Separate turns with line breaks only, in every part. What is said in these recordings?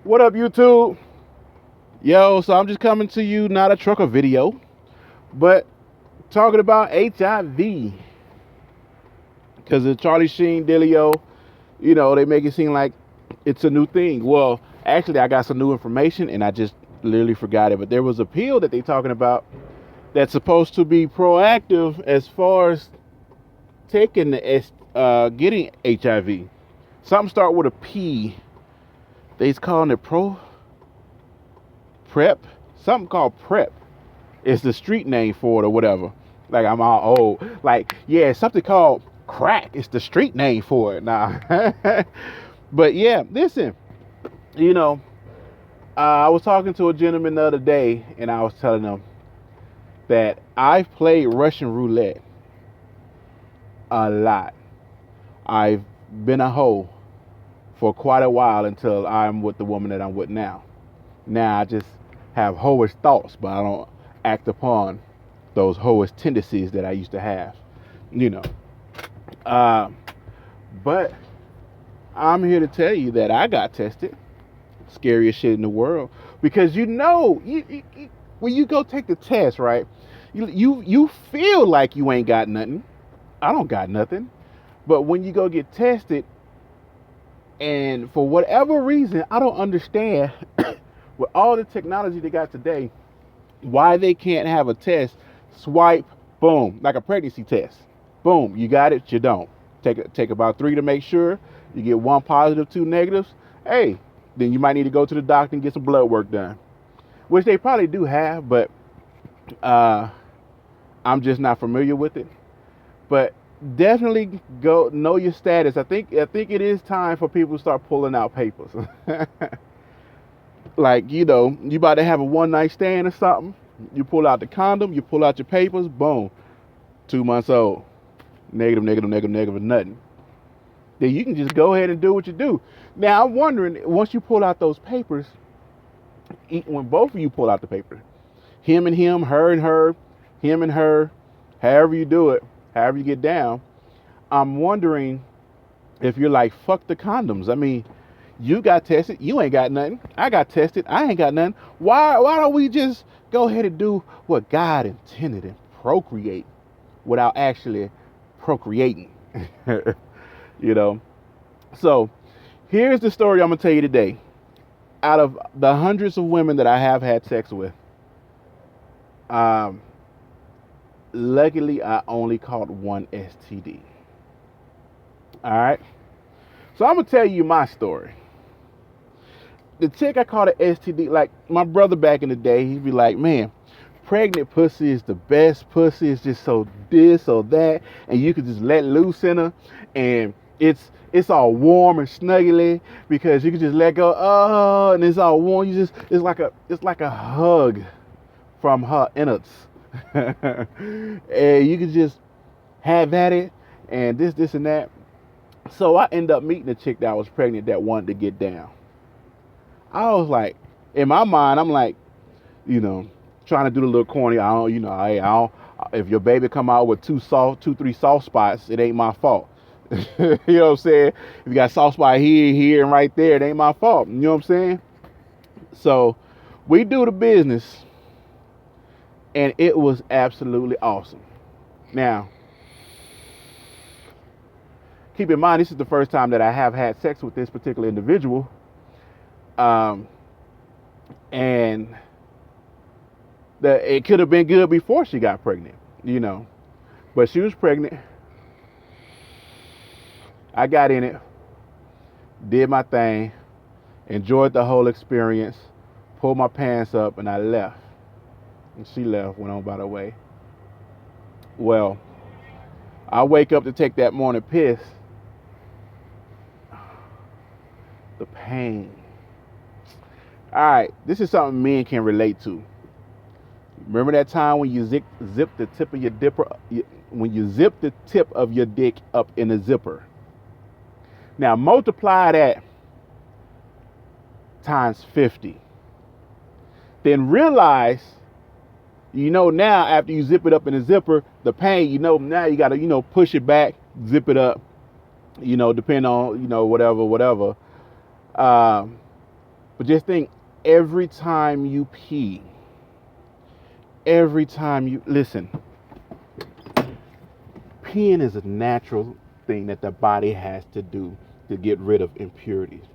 What up, YouTube? Yo, so I'm just coming to you, not a trucker video, but talking about HIV. Because the Charlie Sheen dealio, they make it seem like it's a new thing. Well, actually, I got some new information and I just literally forgot it. But there was a pill that they talking about that's supposed to be proactive as far as taking getting HIV. Something start with a P. They's calling it prep, something called prep. It's the street name for it or whatever. Like I'm all old. Like yeah, something called crack. It's the street name for it. Nah. But yeah, listen. You know, I was talking to a gentleman the other day, and I was telling him that I've played Russian roulette a lot. I've been a hoe for quite a while until I'm with the woman that I'm with now. Now I just have hoish thoughts, but I don't act upon those hoish tendencies that I used to have, you know. Uh, but I'm here to tell you that I got tested. Scariest shit in the world. Because when you go take the test, right? You feel like you ain't got nothing. I don't got nothing. But when you go get tested, and for whatever reason, I don't understand with all the technology they got today, why they can't have a test, swipe, boom, like a pregnancy test. Boom, you got it, you don't. Take about 3 to make sure. You get 1 positive, 2 negatives. Hey, then you might need to go to the doctor and get some blood work done, which they probably do have, but I'm just not familiar with it. But definitely go know your status. I think it is time for people to start pulling out papers. Like, you about to have a one night stand or something. You pull out the condom, you pull out your papers, boom, 2 months old. Negative, negative, negative, negative, nothing. Then you can just go ahead and do what you do. Now, I'm wondering, once you pull out those papers, when both of you pull out the paper, him and him, her and her, him and her, however you do it, however you get down, I'm wondering if you're like, fuck the condoms. I mean, you got tested, you ain't got nothing. I got tested, I ain't got nothing. Why don't we just go ahead and do what God intended and procreate without actually procreating? you know so here's the story I'm gonna tell you today. Out of the hundreds of women that I have had sex with, luckily I only caught 1 STD. All right, so I'm gonna tell you my story. The chick I caught an STD, like my brother back in the day, he'd be like, man, pregnant pussy is the best pussy. It's just so this or that, and you could just let loose in her, and it's all warm and snuggly because you can just let go. Oh, and it's all warm. It's like a hug from her innards, and you can just have at it, and this and that. So I end up meeting a chick that was pregnant that wanted to get down. I was like, in my mind, I'm like, trying to do the little corny. I don't. If your baby come out with 3 soft spots, it ain't my fault. You know what I'm saying? If you got soft spot here, and right there, it ain't my fault. You know what I'm saying? So we do the business, and it was absolutely awesome. Now, keep in mind, this is the first time that I have had sex with this particular individual, and it could have been good before she got pregnant, but she was pregnant. I got in it, did my thing, enjoyed the whole experience, pulled my pants up, and I left. And she left, went on about her way. Well, I wake up to take that morning piss. The pain. All right, this is something men can relate to. Remember that time when you zip the tip of your dipper, when you zip the tip of your dick up in a zipper? Now multiply that times 50. Then realize, now after you zip it up in a zipper, the pain, now you got to, push it back, zip it up, depending on, whatever. But just think, every time you pee, every time you listen, peeing is a natural thing that the body has to do to get rid of impurities.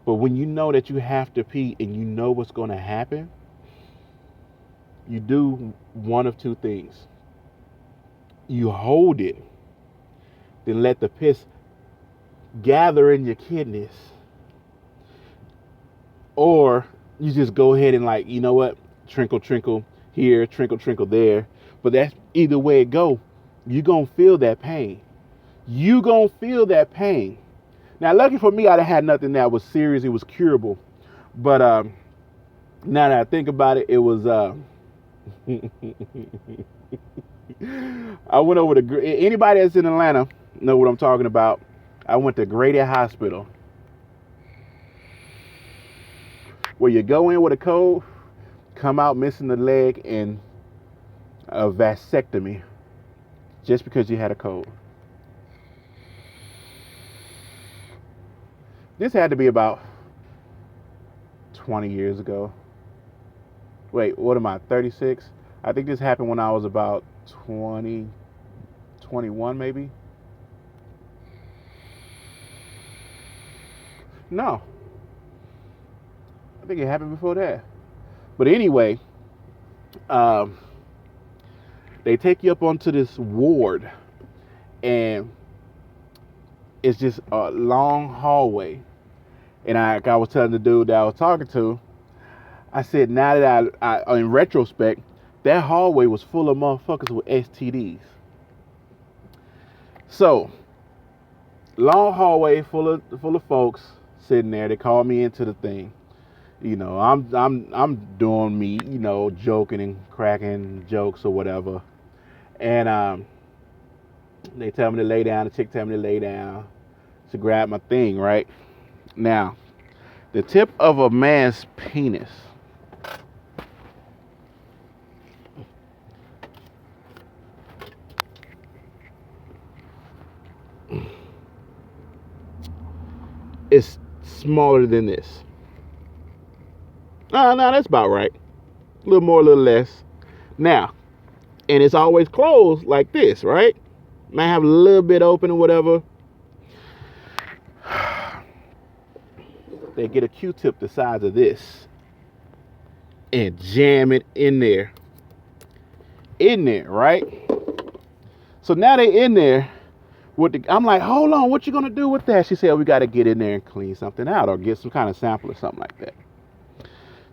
But when you know that you have to pee and you know what's going to happen, you do one of two things. You hold it, then let the piss gather in your kidneys. Or you just go ahead and, like, you know what? Trinkle, trinkle here, trinkle, trinkle there. But that's either way it go, you're going to feel that pain. You going to feel that pain. Now, lucky for me, I had nothing that was serious. It was curable. But now that I think about it, it was... I went over to... Anybody that's in Atlanta know what I'm talking about. I went to Grady Hospital, where you go in with a cold, come out missing the leg, and a vasectomy just because you had a cold. This had to be about 20 years ago. Wait, what am I, 36? I think this happened when I was about 20, 21 maybe. No. I think it happened before that. But anyway, they take you up onto this ward, and it's just a long hallway. And I was telling the dude that I was talking to, I said, now that I in retrospect, that hallway was full of motherfuckers with STDs. So, long hallway full of folks sitting there. They called me into the thing. You know, I'm doing me, you know, joking and cracking jokes or whatever. And they tell me to lay down. The chick tell me to lay down to grab my thing, right? Now, the tip of a man's penis is smaller than this. No, that's about right. A little more, a little less. Now, and it's always closed like this, right? Might have a little bit open or whatever. They get a Q-tip the size of this and jam it in there, right? So now they in there with I'm like, hold on, what you gonna do with that? She said, we got to get in there and clean something out or get some kind of sample or something like that.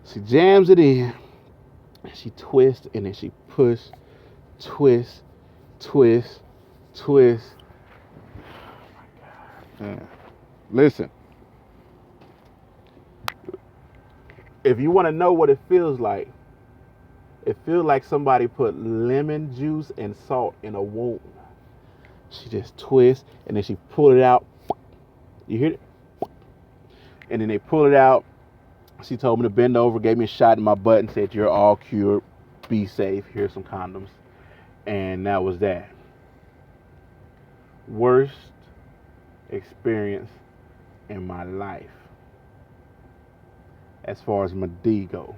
She jams it in, and she twists, and then she push, twist, twist, twist. Oh my God. Man. Listen. If you want to know what it feels like somebody put lemon juice and salt in a wound. She just twists, and then she pull it out. You hear it? And then they pull it out. She told me to bend over, gave me a shot in my butt, and said, you're all cured. Be safe. Here's some condoms. And that was that. Worst experience in my life as far as my D go.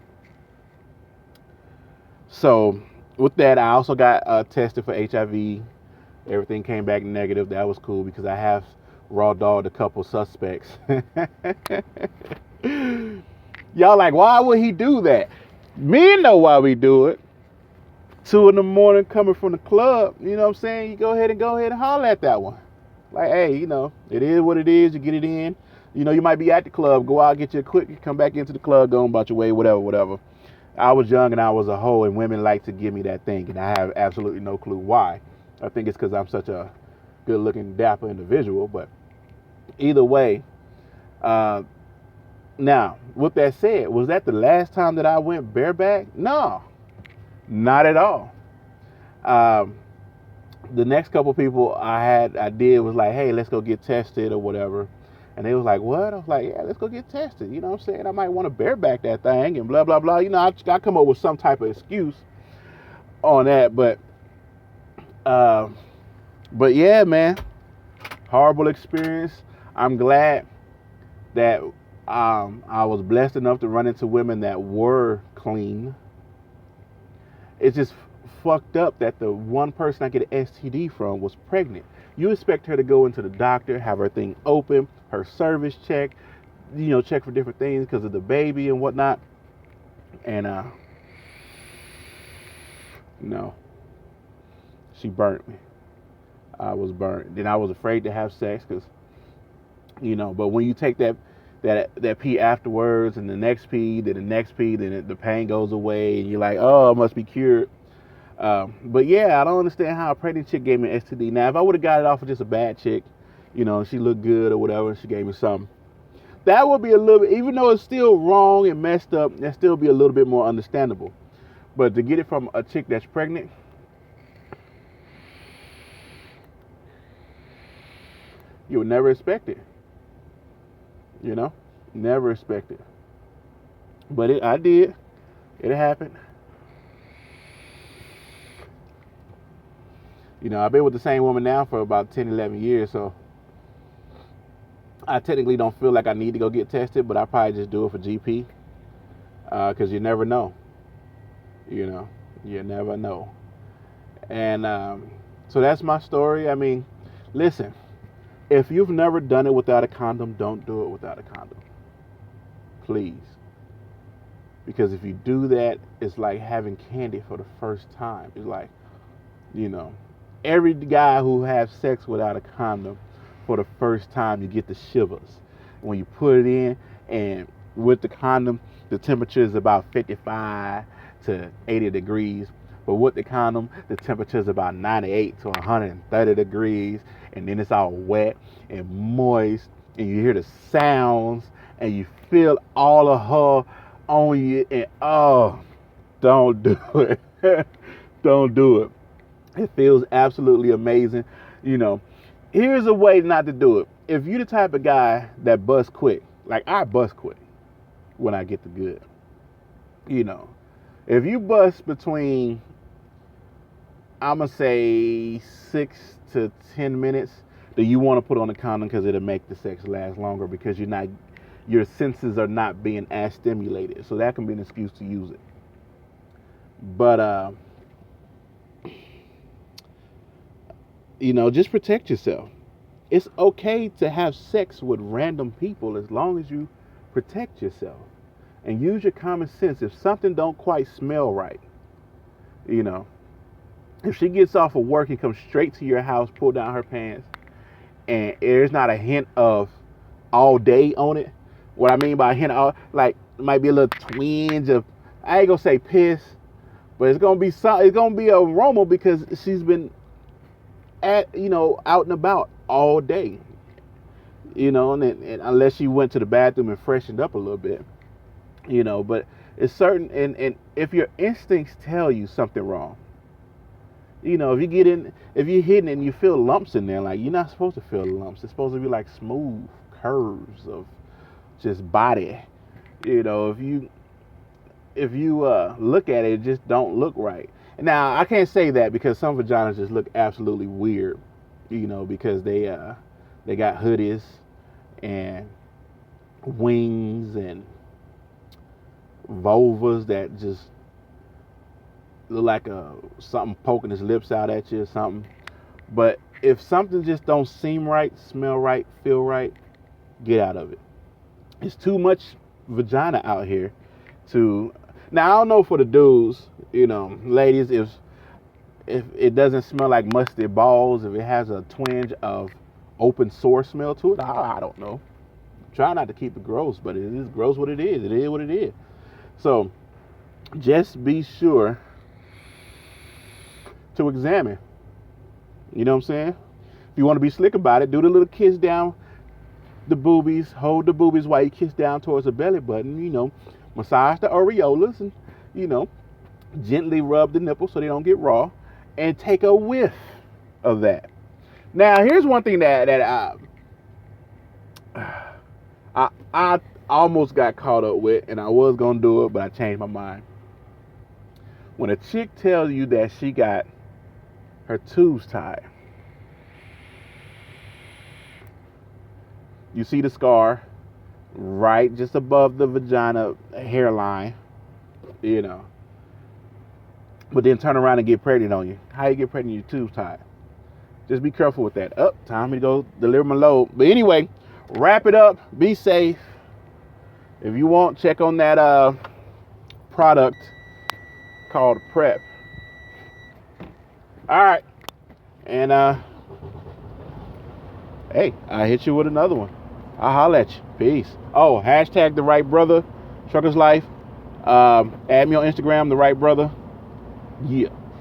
So with that, I also got tested for HIV. Everything came back negative. That was cool because I have raw dogged a couple suspects. Y'all like, why would he do that? Men know why we do it. 2 a.m. coming from the club, you know what I'm saying? You go ahead and holler at that one. Like, hey, you know, it is what it is. You get it in. You know, you might be at the club, go out, get your quick, come back into the club, go on about your way, whatever. I was young and I was a hoe, and women like to give me that thing, and I have absolutely no clue why. I think it's because I'm such a good-looking, dapper individual, but either way. Now, with that said, was that the last time that I went bareback? No, not at all. The next couple people I did was like, hey, let's go get tested or whatever. And they was like, what? I was like, yeah, let's go get tested. You know what I'm saying? I might want to bareback that thing and blah, blah, blah. You know, I come up with some type of excuse on that. But yeah, man, horrible experience. I'm glad that I was blessed enough to run into women that were clean. It's just fucked up that the one person I get an STD from was pregnant. You expect her to go into the doctor, have her thing open, her cervix check, check for different things because of the baby and whatnot. And no, she burnt me. I was burnt. Then I was afraid to have sex because, but when you take that pee afterwards and the next pee, then the next pee, then the pain goes away and you're like, oh, it must be cured. But yeah, I don't understand how a pregnant chick gave me an STD. Now, if I would have got it off of just a bad chick, she looked good or whatever, and she gave me something, that would be a little bit, even though it's still wrong and messed up, that still be a little bit more understandable. But to get it from a chick that's pregnant, you would never expect it. Never expect it. But I did. It happened. I've been with the same woman now for about 10, 11 years, so I technically don't feel like I need to go get tested, but I probably just do it for GP, because you never know. You never know. And so that's my story. I mean, listen, if you've never done it without a condom, don't do it without a condom. Please. Because if you do that, it's like having candy for the first time. It's like, every guy who has sex without a condom for the first time, you get the shivers. When you put it in, and with the condom, the temperature is about 55 to 80 degrees. But with the condom, the temperature is about 98 to 130 degrees. And then it's all wet and moist. And you hear the sounds. And you feel all of her on you. And oh, don't do it. Don't do it. It feels absolutely amazing. Here's a way not to do it. If you're the type of guy that busts quick, like I bust quick when I get the good. If you bust between, I'm going to say 6 to 10 minutes, then you want to put on a condom because it'll make the sex last longer because your senses are not being as stimulated. So that can be an excuse to use it. But, just protect yourself. It's okay to have sex with random people as long as you protect yourself and use your common sense. If something don't quite smell right, if she gets off of work and comes straight to your house, pull down her pants, and there's not a hint of all day on it. What I mean by a hint of, like, it might be a little twinge of, I ain't gonna say piss, but it's gonna be aroma because she's been out and about all day, and unless she went to the bathroom and freshened up a little bit, but it's certain, and if your instincts tell you something wrong, if you're hitting it and you feel lumps in there, like, you're not supposed to feel lumps. It's supposed to be like smooth curves of just body. If you look at it, it just don't look right. Now, I can't say that because some vaginas just look absolutely weird, because they got hoodies and wings and vulvas that just look like something poking his lips out at you or something. But if something just don't seem right, smell right, feel right, get out of it. It's too much vagina out here to. Now, I don't know for the dudes, ladies, if it doesn't smell like musty balls, if it has a twinge of open sore smell to it, I don't know. Try not to keep it gross, but it is gross what it is. It is what it is. So just be sure to examine. You know what I'm saying? If you want to be slick about it, do the little kiss down the boobies, hold the boobies while you kiss down towards the belly button, massage the areolas and, gently rub the nipples so they don't get raw and take a whiff of that. Now, here's one thing that I almost got caught up with, and I was going to do it, but I changed my mind. When a chick tells you that she got her tubes tied, you see the scar right just above the vagina hairline, you know. But then turn around and get pregnant on you. How you get pregnant? Your tubes tied. Just be careful with that. Time to go deliver my load. But anyway, wrap it up. Be safe. If you want, check on that product called Prep. All right. And hey, I hit you with another one. I'll holler at you. Peace. Oh, hashtag Therightbrotha, Trucker's Life. Add me on Instagram, Therightbrotha. Yeah.